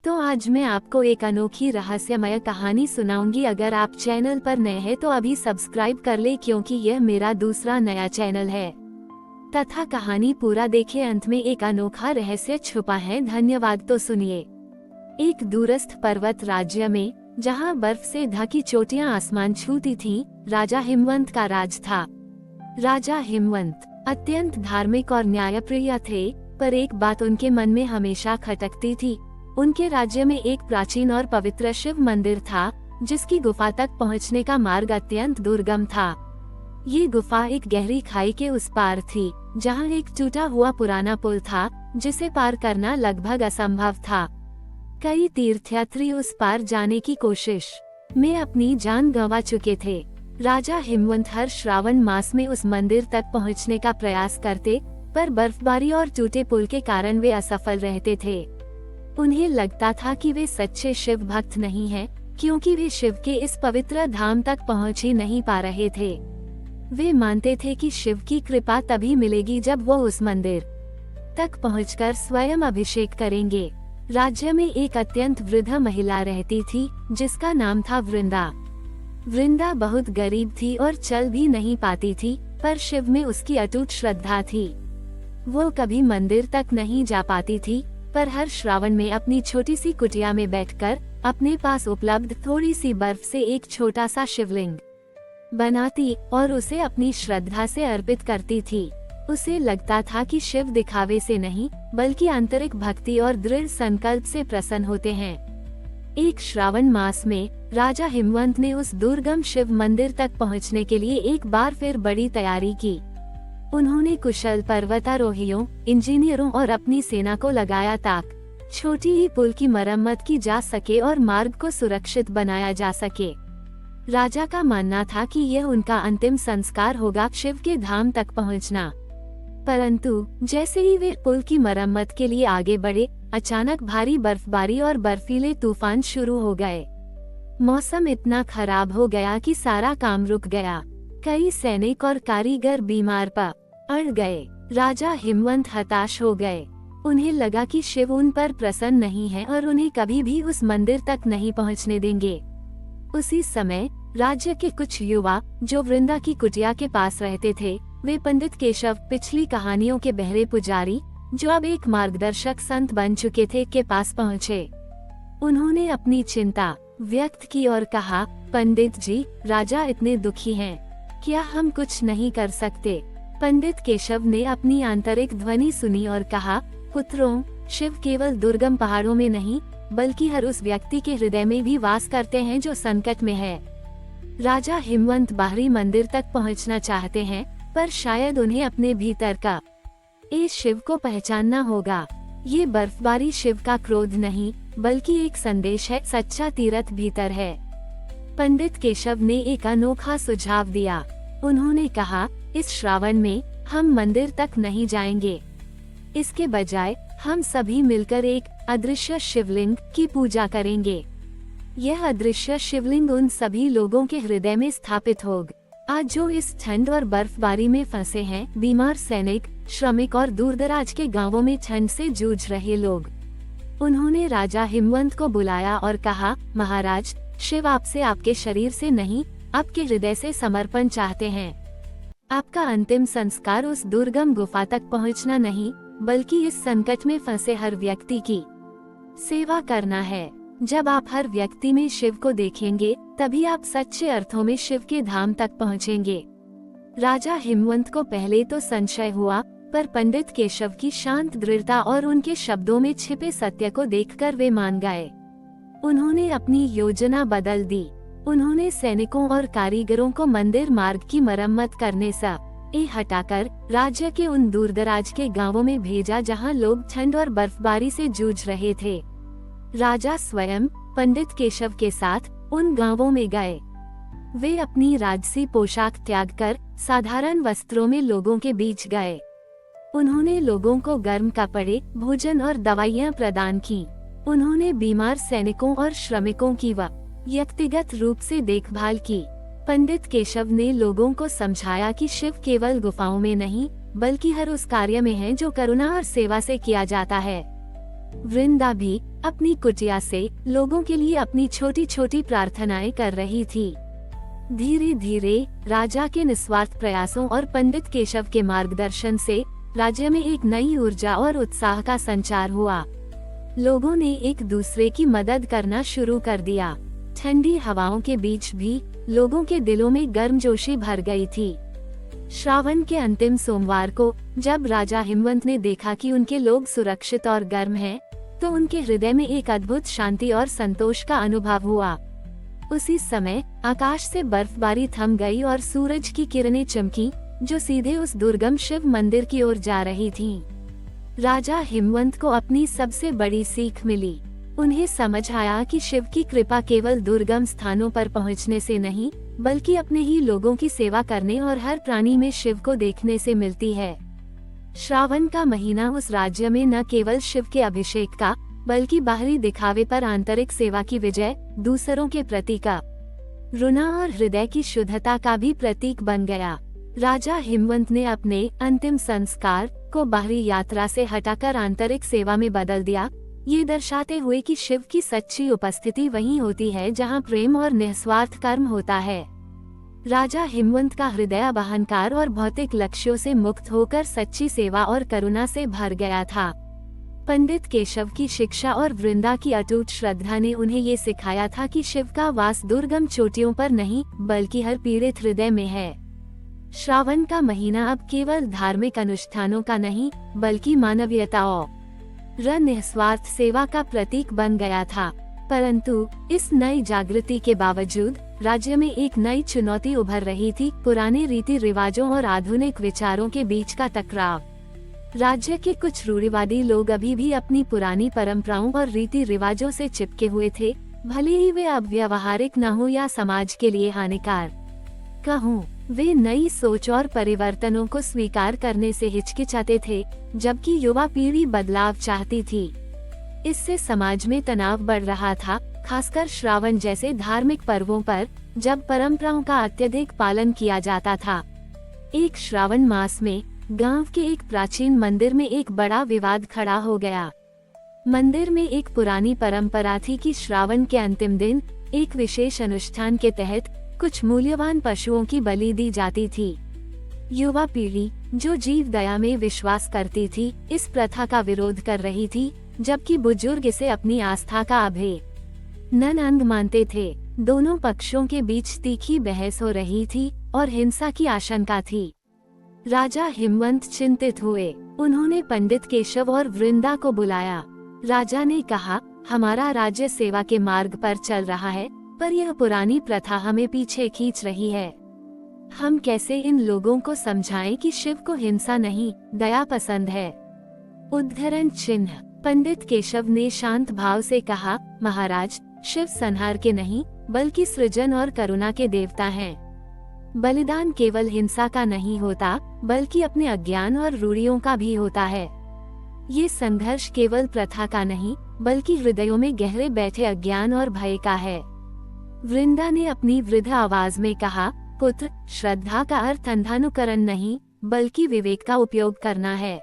तो आज मैं आपको एक अनोखी रहस्यमय कहानी सुनाऊंगी। अगर आप चैनल पर नए हैं तो अभी सब्सक्राइब कर ले, क्योंकि यह मेरा दूसरा नया चैनल है। तथा कहानी पूरा देखे, अंत में एक अनोखा रहस्य छुपा है। धन्यवाद। तो सुनिए। एक दूरस्थ पर्वत राज्य में, जहां बर्फ से ढकी चोटियां आसमान छूती थीं, राजा हिमवंत का राज था। राजा हिमवंत अत्यंत धार्मिक और न्यायप्रिय थे, पर एक बात उनके मन में हमेशा खटकती थी। उनके राज्य में एक प्राचीन और पवित्र शिव मंदिर था, जिसकी गुफा तक पहुंचने का मार्ग अत्यंत दुर्गम था। ये गुफा एक गहरी खाई के उस पार थी, जहां एक टूटा हुआ पुराना पुल था, जिसे पार करना लगभग असंभव था। कई तीर्थयात्री उस पार जाने की कोशिश में अपनी जान गंवा चुके थे। राजा हिमवंत हर श्रावण मास में उस मंदिर तक पहुंचने का प्रयास करते, पर बर्फबारी और टूटे पुल के कारण वे असफल रहते थे। उन्हें लगता था कि वे सच्चे शिव भक्त नहीं हैं, क्योंकि वे शिव के इस पवित्र धाम तक पहुंच ही नहीं पा रहे थे। वे मानते थे कि शिव की कृपा तभी मिलेगी जब वो उस मंदिर तक पहुंचकर स्वयं अभिषेक करेंगे। राज्य में एक अत्यंत वृद्ध महिला रहती थी, जिसका नाम था वृंदा। वृंदा बहुत गरीब थी और चल भी नहीं पाती थी, पर शिव में उसकी अटूट श्रद्धा थी। वो कभी मंदिर तक नहीं जा पाती थी, पर हर श्रावण में अपनी छोटी सी कुटिया में बैठकर अपने पास उपलब्ध थोड़ी सी बर्फ से एक छोटा सा शिवलिंग बनाती और उसे अपनी श्रद्धा से अर्पित करती थी। उसे लगता था कि शिव दिखावे से नहीं, बल्कि आंतरिक भक्ति और दृढ़ संकल्प से प्रसन्न होते हैं। एक श्रावण मास में राजा हिमवंत ने उस दुर्गम शिव मंदिर तक पहुंचने के लिए एक बार फिर बड़ी तैयारी की। उन्होंने कुशल पर्वतारोहियों, इंजीनियरों और अपनी सेना को लगाया ताकि छोटी ही पुल की मरम्मत की जा सके और मार्ग को सुरक्षित बनाया जा सके। राजा का मानना था कि यह उनका अंतिम संस्कार होगा, शिव के धाम तक पहुंचना। परंतु जैसे ही वे पुल की मरम्मत के लिए आगे बढ़े, अचानक भारी बर्फबारी और बर्फीले तूफान शुरू हो गए। मौसम इतना खराब हो गया कि सारा काम रुक गया। कई सैनिक और कारीगर बीमार पड़ गए। राजा हिमवंत हताश हो गए। उन्हें लगा कि शिव उन पर प्रसन्न नहीं है और उन्हें कभी भी उस मंदिर तक नहीं पहुंचने देंगे। उसी समय राज्य के कुछ युवा, जो वृंदा की कुटिया के पास रहते थे, वे पंडित केशव, पिछली कहानियों के बहरे पुजारी, जो अब एक मार्गदर्शक संत बन चुके थे, के पास पहुँचे। उन्होंने अपनी चिंता व्यक्त की और कहा, पंडित जी, राजा इतने दुखी हैं, क्या हम कुछ नहीं कर सकते? पंडित केशव ने अपनी आंतरिक ध्वनि सुनी और कहा, पुत्रों, शिव केवल दुर्गम पहाड़ों में नहीं, बल्कि हर उस व्यक्ति के हृदय में भी वास करते हैं जो संकट में है। राजा हिमवंत बाहरी मंदिर तक पहुंचना चाहते हैं, पर शायद उन्हें अपने भीतर का इस शिव को पहचानना होगा। ये बर्फबारी शिव का क्रोध नहीं, बल्कि एक संदेश है। सच्चा तीर्थ भीतर है। पंडित केशव ने एक अनोखा सुझाव दिया। उन्होंने कहा, इस श्रावण में हम मंदिर तक नहीं जाएंगे। इसके बजाय हम सभी मिलकर एक अदृश्य शिवलिंग की पूजा करेंगे। यह अदृश्य शिवलिंग उन सभी लोगों के हृदय में स्थापित होगा आज जो इस ठंड और बर्फबारी में फंसे हैं, बीमार सैनिक, श्रमिक और दूरदराज के गांवों में ठंड से जूझ रहे लोग। उन्होंने राजा हिमवंत को बुलाया और कहा, महाराज, शिव आपसे आपके शरीर से नहीं, आपके हृदय से समर्पण चाहते हैं। आपका अंतिम संस्कार उस दुर्गम गुफा तक पहुंचना नहीं, बल्कि इस संकट में फंसे हर व्यक्ति की सेवा करना है। जब आप हर व्यक्ति में शिव को देखेंगे, तभी आप सच्चे अर्थों में शिव के धाम तक पहुंचेंगे। राजा हिमवंत को पहले तो संशय हुआ, पर पंडित केशव की शांत दृढ़ता और उनके शब्दों में छिपे सत्य को देखकर वे मान गए। उन्होंने अपनी योजना बदल दी। उन्होंने सैनिकों और कारीगरों को मंदिर मार्ग की मरम्मत करने से हटाकर राज्य के उन दूरदराज के गांवों में भेजा, जहां लोग ठंड और बर्फबारी से जूझ रहे थे। राजा स्वयं पंडित केशव के साथ उन गांवों में गए। वे अपनी राजसी पोशाक त्याग कर साधारण वस्त्रों में लोगों के बीच गए। उन्होंने लोगों को गर्म कपड़े, भोजन और दवाइयां प्रदान की। उन्होंने बीमार सैनिकों और श्रमिकों की व्यक्तिगत रूप से देखभाल की। पंडित केशव ने लोगों को समझाया कि शिव केवल गुफाओं में नहीं, बल्कि हर उस कार्य में है जो करुणा और सेवा से किया जाता है। वृंदा भी अपनी कुटिया से लोगों के लिए अपनी छोटी छोटी प्रार्थनाएं कर रही थी। धीरे धीरे राजा के निस्वार्थ प्रयासों और पंडित केशव के मार्गदर्शन से राज्य में एक नई ऊर्जा और उत्साह का संचार हुआ। लोगों ने एक दूसरे की मदद करना शुरू कर दिया। ठंडी हवाओं के बीच भी लोगों के दिलों में गर्मजोशी भर गई थी। श्रावण के अंतिम सोमवार को जब राजा हिमवंत ने देखा कि उनके लोग सुरक्षित और गर्म हैं, तो उनके हृदय में एक अद्भुत शांति और संतोष का अनुभव हुआ। उसी समय आकाश से बर्फबारी थम गई और सूरज की किरणें चमकी, जो सीधे उस दुर्गम शिव मंदिर की ओर जा रही थीं। राजा हिमवंत को अपनी सबसे बड़ी सीख मिली। उन्हें समझ आया कि शिव की कृपा केवल दुर्गम स्थानों पर पहुंचने से नहीं, बल्कि अपने ही लोगों की सेवा करने और हर प्राणी में शिव को देखने से मिलती है। श्रावण का महीना उस राज्य में न केवल शिव के अभिषेक का, बल्कि बाहरी दिखावे पर आंतरिक सेवा की विजय, दूसरों के प्रति का रुना और हृदय की शुद्धता का भी प्रतीक बन गया। राजा हिमवंत ने अपने अंतिम संस्कार को बाहरी यात्रा से हटाकर आंतरिक सेवा में बदल दिया, ये दर्शाते हुए कि शिव की सच्ची उपस्थिति वहीं होती है जहां प्रेम और निस्वार्थ कर्म होता है। राजा हिमवंत का हृदय अब अहंकार और भौतिक लक्ष्यों से मुक्त होकर सच्ची सेवा और करुणा से भर गया था। पंडित केशव की शिक्षा और वृंदा की अटूट श्रद्धा ने उन्हें ये सिखाया था कि शिव का वास दुर्गम चोटियों पर नहीं, बल्कि हर पीड़ित हृदय में है। श्रावण का महीना अब केवल धार्मिक अनुष्ठानों का नहीं, बल्कि मानवीयता और निस्वार्थ सेवा का प्रतीक बन गया था। परंतु इस नई जागृति के बावजूद राज्य में एक नई चुनौती उभर रही थी, पुराने रीति रिवाजों और आधुनिक विचारों के बीच का टकराव। राज्य के कुछ रूढ़िवादी लोग अभी भी अपनी पुरानी परंपराओं और रीति रिवाजों से चिपके हुए थे, भले ही वे अब व्यावहारिक न हो या समाज के लिए हानिकारक कहूँ। वे नई सोच और परिवर्तनों को स्वीकार करने से हिचकिचाते थे, जबकि युवा पीढ़ी बदलाव चाहती थी। इससे समाज में तनाव बढ़ रहा था, खासकर श्रावण जैसे धार्मिक पर्वों पर, जब परंपराओं का अत्यधिक पालन किया जाता था। एक श्रावण मास में गांव के एक प्राचीन मंदिर में एक बड़ा विवाद खड़ा हो गया। मंदिर में एक पुरानी परंपरा थी कि श्रावण के अंतिम दिन एक विशेष अनुष्ठान के तहत कुछ मूल्यवान पशुओं की बलि दी जाती थी। युवा पीढ़ी, जो जीव दया में विश्वास करती थी, इस प्रथा का विरोध कर रही थी, जबकि बुजुर्ग इसे अपनी आस्था का अभिन्न अंग मानते थे। दोनों पक्षों के बीच तीखी बहस हो रही थी और हिंसा की आशंका थी। राजा हिमवंत चिंतित हुए। उन्होंने पंडित केशव और वृंदा को बुलाया। राजा ने कहा, हमारा राज्य सेवा के मार्ग पर चल रहा है, पर यह पुरानी प्रथा हमें पीछे खींच रही है। हम कैसे इन लोगों को समझाएं कि शिव को हिंसा नहीं, दया पसंद है। उद्धरण चिन्ह। पंडित केशव ने शांत भाव से कहा, महाराज, शिव संहार के नहीं, बल्कि सृजन और करुणा के देवता हैं। बलिदान केवल हिंसा का नहीं होता, बल्कि अपने अज्ञान और रूढ़ियों का भी होता है। ये संघर्ष केवल प्रथा का नहीं, बल्कि हृदयों में गहरे बैठे अज्ञान और भय का है। वृंदा ने अपनी वृद्ध आवाज में कहा, पुत्र, श्रद्धा का अर्थ अंधानुकरण नहीं, बल्कि विवेक का उपयोग करना है।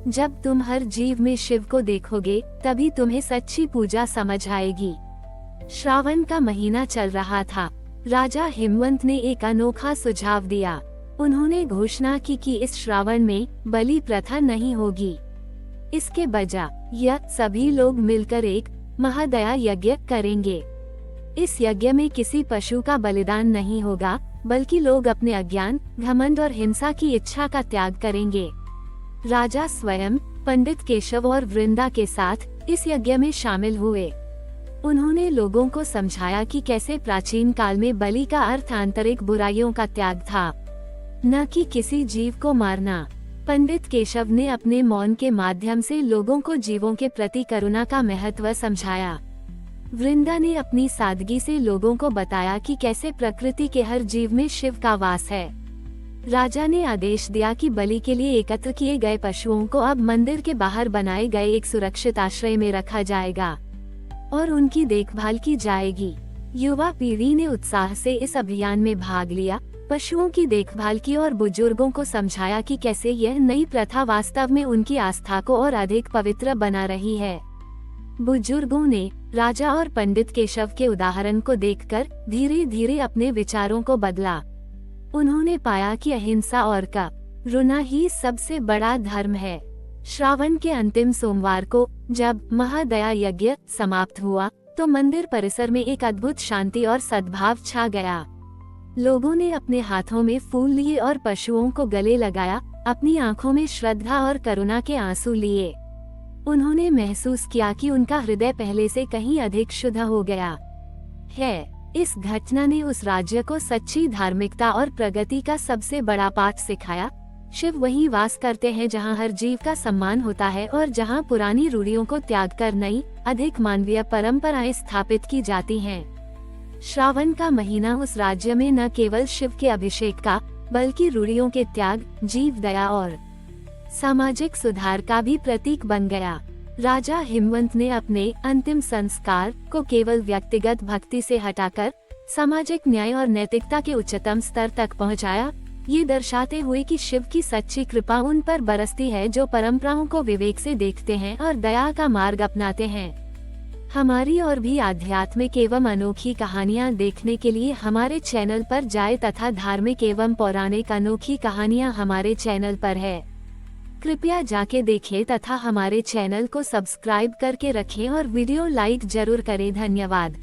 जब तुम हर जीव में शिव को देखोगे, तभी तुम्हें सच्ची पूजा समझ आएगी। श्रावण का महीना चल रहा था। राजा हिमवंत ने एक अनोखा सुझाव दिया। उन्होंने घोषणा की कि इस श्रावण में बलि प्रथा नहीं होगी। इसके बजाय सभी लोग मिलकर एक महादया यज्ञ करेंगे। इस यज्ञ में किसी पशु का बलिदान नहीं होगा, बल्कि लोग अपने अज्ञान, घमंड और हिंसा की इच्छा का त्याग करेंगे। राजा स्वयं पंडित केशव और वृंदा के साथ इस यज्ञ में शामिल हुए। उन्होंने लोगों को समझाया कि कैसे प्राचीन काल में बलि का अर्थ आंतरिक बुराइयों का त्याग था, न कि किसी जीव को मारना। पंडित केशव ने अपने मौन के माध्यम से लोगों को जीवों के प्रति करुणा का महत्व समझाया। वृंदा ने अपनी सादगी से लोगों को बताया कि कैसे प्रकृति के हर जीव में शिव का वास है। राजा ने आदेश दिया कि बलि के लिए एकत्र किए गए पशुओं को अब मंदिर के बाहर बनाए गए एक सुरक्षित आश्रय में रखा जाएगा और उनकी देखभाल की जाएगी। युवा पीढ़ी ने उत्साह से इस अभियान में भाग लिया, पशुओं की देखभाल की और बुजुर्गों को समझाया कि कैसे यह नई प्रथा वास्तव में उनकी आस्था को और अधिक पवित्र बना रही है। बुजुर्गों ने राजा और पंडित केशव के उदाहरण को देखकर धीरे धीरे अपने विचारों को बदला। उन्होंने पाया कि अहिंसा और का रुना ही सबसे बड़ा धर्म है। श्रावण के अंतिम सोमवार को जब महादया यज्ञ समाप्त हुआ तो मंदिर परिसर में एक अद्भुत शांति और सद्भाव छा गया। लोगों ने अपने हाथों में फूल लिए और पशुओं को गले लगाया, अपनी आंखों में श्रद्धा और करुणा के आंसू लिए। उन्होंने महसूस किया कि उनका हृदय पहले से कहीं अधिक शुद्ध हो गया है। इस घटना ने उस राज्य को सच्ची धार्मिकता और प्रगति का सबसे बड़ा पाठ सिखाया। शिव वहीं वास करते हैं जहां हर जीव का सम्मान होता है और जहां पुरानी रूढ़ियों को त्याग कर नई, अधिक मानवीय परंपराएं स्थापित की जाती हैं। श्रावण का महीना उस राज्य में न केवल शिव के अभिषेक का, बल्कि रूढ़ियों के त्याग, जीव दया और सामाजिक सुधार का भी प्रतीक बन गया। राजा हिमवंत ने अपने अंतिम संस्कार को केवल व्यक्तिगत भक्ति से हटाकर सामाजिक न्याय और नैतिकता के उच्चतम स्तर तक पहुंचाया, ये दर्शाते हुए कि शिव की सच्ची कृपा उन पर बरसती है जो परंपराओं को विवेक से देखते हैं और दया का मार्ग अपनाते हैं। हमारी और भी आध्यात्मिक एवं अनोखी कहानियाँ देखने के लिए हमारे चैनल पर जाएं तथा धार्मिक एवं पौराणिक अनोखी कहानियाँ हमारे चैनल पर है। कृपया जाके देखें तथा हमारे चैनल को सब्सक्राइब करके रखें और वीडियो लाइक जरूर करें। धन्यवाद।